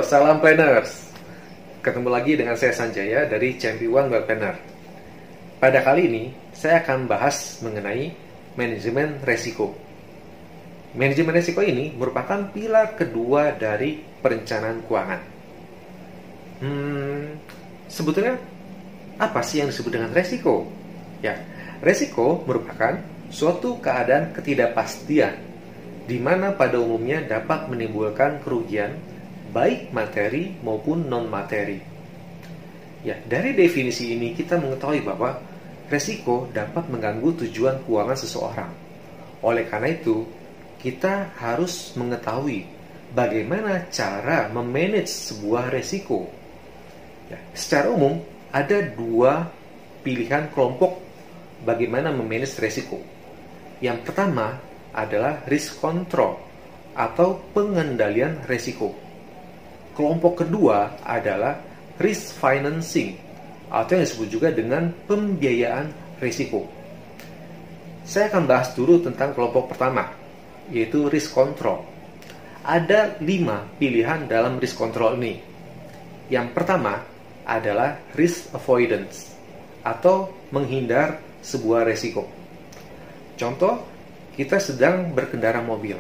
salam planners. Ketemu lagi dengan saya Sanjaya dari Champion Web Planner. Pada kali ini, saya akan bahas mengenai manajemen resiko. Manajemen resiko ini merupakan pilar kedua dari perencanaan keuangan. Sebetulnya, apa sih yang disebut dengan resiko? Ya, resiko merupakan suatu keadaan ketidakpastian di mana pada umumnya dapat menimbulkan kerugian baik materi maupun non-materi. Ya, dari definisi ini kita mengetahui bahwa resiko dapat mengganggu tujuan keuangan seseorang. Oleh karena itu, kita harus mengetahui bagaimana cara memanage sebuah resiko. Ya, secara umum, ada dua pilihan kelompok bagaimana memanage resiko. Yang pertama adalah risk control atau pengendalian resiko. Kelompok kedua adalah risk financing atau yang disebut juga dengan pembiayaan risiko. Saya akan bahas dulu tentang kelompok pertama, yaitu risk control. Ada 5 pilihan dalam risk control ini. Yang pertama adalah risk avoidance atau menghindar sebuah resiko. Contoh, kita sedang berkendara mobil.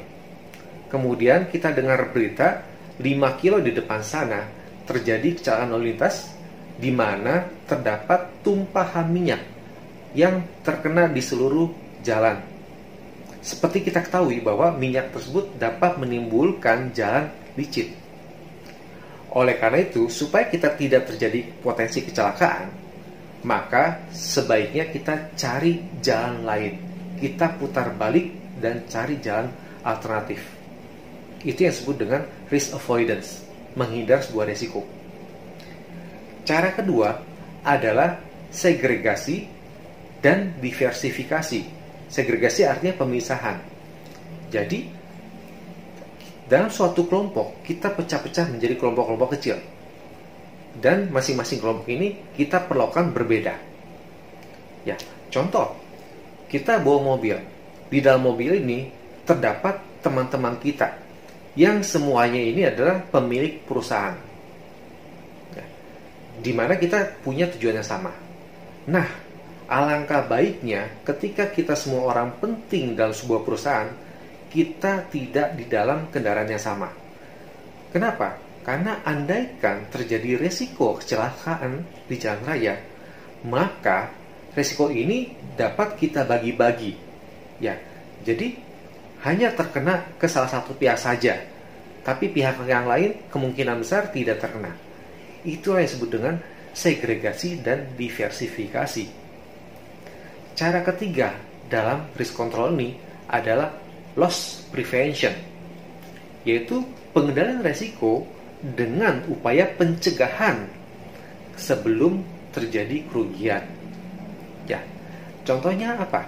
Kemudian kita dengar berita 5 kilo di depan sana terjadi kecelakaan lalu lintas di mana terdapat tumpahan minyak yang terkena di seluruh jalan. Seperti kita ketahui bahwa minyak tersebut dapat menimbulkan jalan licin. Oleh karena itu, supaya kita tidak terjadi potensi kecelakaan, maka sebaiknya kita cari jalan lain. Kita putar balik dan cari jalan alternatif. Itu yang disebut dengan risk avoidance, menghindar sebuah resiko. Cara kedua adalah segregasi dan diversifikasi. Segregasi artinya pemisahan. Jadi, dalam suatu kelompok, kita pecah-pecah menjadi kelompok-kelompok kecil. Dan masing-masing kelompok ini kita perlakukan berbeda. Ya, contoh, kita bawa mobil. Di dalam mobil ini terdapat teman-teman kita yang semuanya ini adalah pemilik perusahaan. Ya, di mana kita punya tujuan yang sama. Nah, alangkah baiknya ketika kita semua orang penting dalam sebuah perusahaan, kita tidak di dalam kendaraan yang sama. Kenapa? Karena andaikan terjadi resiko kecelakaan di jalan raya, maka resiko ini dapat kita bagi-bagi. Ya, jadi hanya terkena ke salah satu pihak saja, tapi pihak yang lain kemungkinan besar tidak terkena. Itulah yang disebut dengan segregasi dan diversifikasi. Cara ketiga dalam risk control ini adalah loss prevention, yaitu pengendalian resiko dengan upaya pencegahan sebelum terjadi kerugian. Ya, contohnya apa?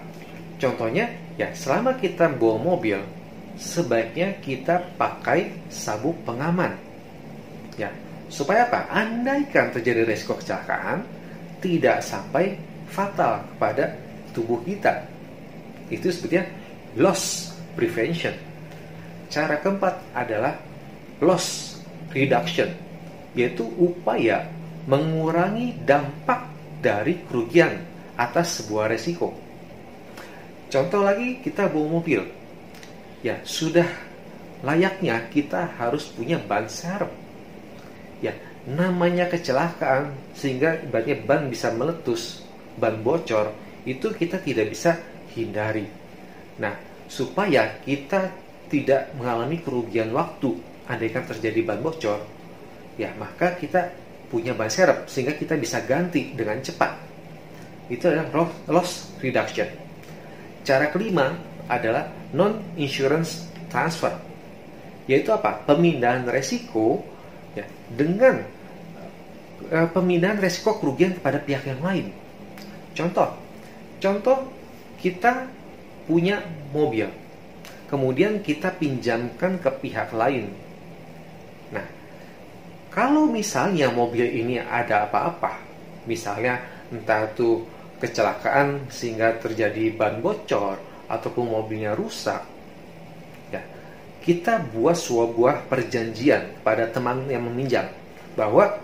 Contohnya, ya selama kita bawa mobil, sebaiknya kita pakai sabuk pengaman. Ya, supaya apa? Andaikan terjadi risiko kecelakaan, tidak sampai fatal kepada tubuh kita. Itu sebetulnya loss prevention. Cara keempat adalah loss reduction, yaitu upaya mengurangi dampak dari kerugian atas sebuah resiko. Contoh lagi, kita bawa mobil. Ya, sudah layaknya kita harus punya ban serep. Ya, namanya kecelakaan sehingga ibaratnya ban bisa meletus, ban bocor, itu kita tidak bisa hindari. Nah, supaya kita tidak mengalami kerugian waktu andaikan terjadi ban bocor, ya maka kita punya ban serep sehingga kita bisa ganti dengan cepat. Itu adalah loss reduction. Cara kelima adalah non-insurance transfer, yaitu apa? Pemindahan resiko ya, dengan pemindahan resiko kerugian kepada pihak yang lain. Contoh kita punya mobil, kemudian kita pinjamkan ke pihak lain. Nah, kalau misalnya mobil ini ada apa-apa, misalnya entah itu kecelakaan sehingga terjadi ban bocor ataupun mobilnya rusak, ya kita buat sebuah perjanjian pada teman yang meminjam bahwa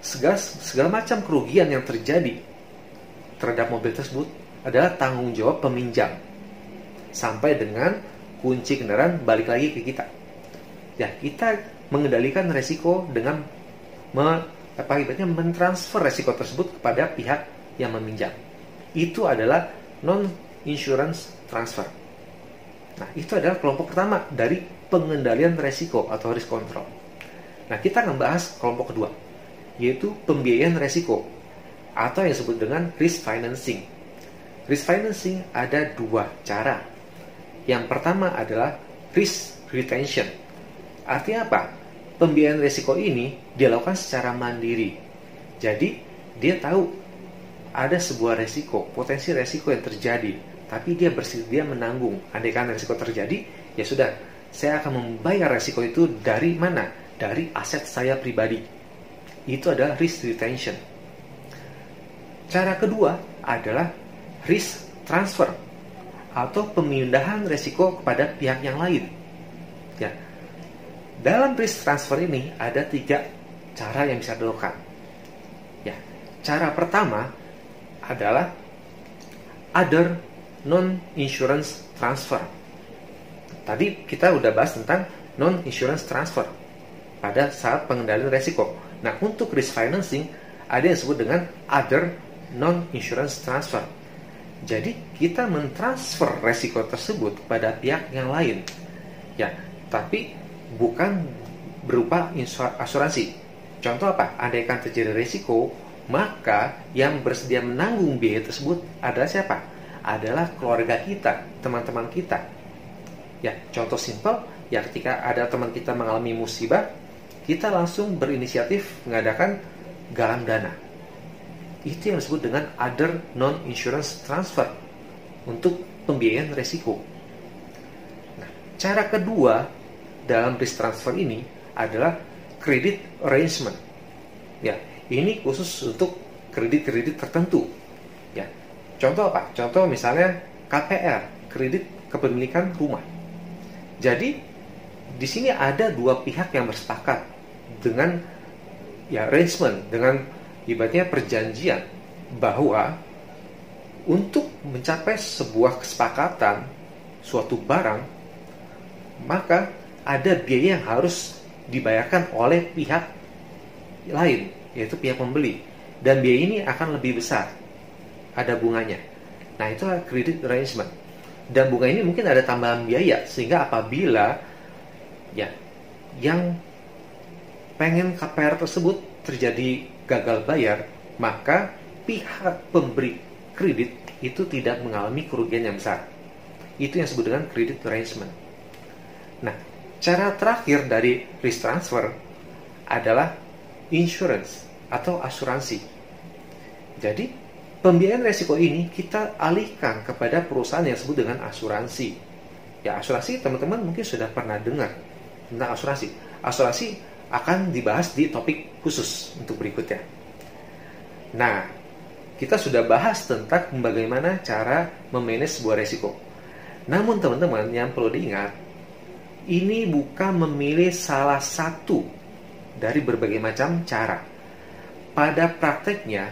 segala macam kerugian yang terjadi terhadap mobil tersebut adalah tanggung jawab peminjam sampai dengan kunci kendaraan balik lagi ke kita. Ya, kita mengendalikan resiko dengan mentransfer resiko tersebut kepada pihak yang meminjam. Itu adalah non-insurance transfer. Nah, itu adalah kelompok pertama dari pengendalian resiko atau risk control. Nah, kita akan bahas kelompok kedua, yaitu pembiayaan resiko atau yang disebut dengan risk financing. Risk financing ada dua cara. Yang pertama adalah risk retention. Artinya apa? Pembiayaan resiko ini dilakukan secara mandiri. Jadi, dia tahu ada sebuah resiko, potensi resiko yang terjadi, tapi dia bersedia menanggung. Andaikan resiko terjadi, ya sudah, saya akan membayar resiko itu dari mana? Dari aset saya pribadi. Itu adalah risk retention. Cara kedua adalah risk transfer atau pemindahan resiko kepada pihak yang lain. Ya. Dalam risk transfer ini ada 3 cara yang bisa dilakukan. Ya. Cara pertama adalah other non-insurance transfer. Tadi kita udah bahas tentang non-insurance transfer pada saat pengendalian resiko. Nah, untuk risk financing ada yang disebut dengan other non-insurance transfer. Jadi kita mentransfer resiko tersebut kepada pihak yang lain. Ya, tapi bukan berupa asuransi. Contoh apa? Andaikan terjadi resiko, maka yang bersedia menanggung biaya tersebut adalah siapa? Adalah keluarga kita, teman-teman kita. Ya, contoh simpel, ya ketika ada teman kita mengalami musibah, kita langsung berinisiatif mengadakan galang dana. Itu yang disebut dengan other non-insurance transfer untuk pembiayaan resiko. Nah, cara kedua dalam risk transfer ini adalah credit arrangement. Ya, ini khusus untuk kredit-kredit tertentu. Ya, contoh apa? Contoh misalnya KPR, kredit kepemilikan rumah. Jadi di sini ada dua pihak yang bersepakat dengan arrangement, dengan ibaratnya perjanjian bahwa untuk mencapai sebuah kesepakatan suatu barang, maka ada biaya yang harus dibayarkan oleh pihak lain, yaitu pihak pembeli, dan biaya ini akan lebih besar, ada bunganya. Nah, itulah credit arrangement, dan bunga ini mungkin ada tambahan biaya, sehingga apabila yang pengen KPR tersebut terjadi gagal bayar, maka pihak pemberi kredit itu tidak mengalami kerugian yang besar. Itu yang disebut dengan credit arrangement. Nah, cara terakhir dari risk transfer adalah insurance atau asuransi. Jadi, pembiayaan resiko ini kita alihkan kepada perusahaan yang disebut dengan asuransi. Ya, asuransi teman-teman mungkin sudah pernah dengar tentang asuransi. Asuransi akan dibahas di topik khusus untuk berikutnya. Nah, kita sudah bahas tentang bagaimana cara memanage sebuah resiko. Namun teman-teman yang perlu diingat, ini bukan memilih salah satu dari berbagai macam cara. Pada prakteknya,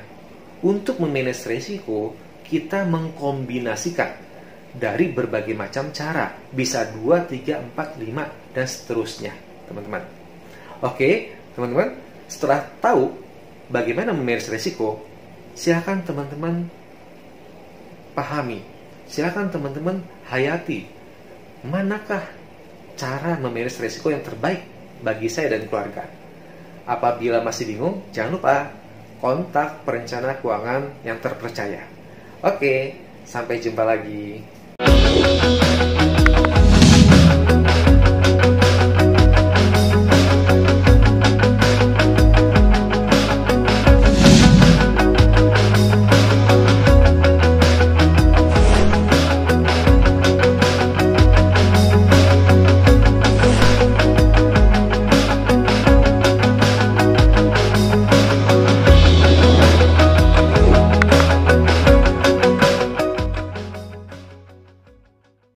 untuk memanage resiko, kita mengkombinasikan dari berbagai macam cara. Bisa 2, 3, 4, 5, dan seterusnya, teman-teman. Oke, teman-teman, setelah tahu bagaimana memanage resiko, silakan teman-teman pahami, silakan teman-teman hayati manakah cara memanage resiko yang terbaik bagi saya dan keluarga. Apabila masih bingung, jangan lupa kontak perencana keuangan yang terpercaya. Oke, sampai jumpa lagi.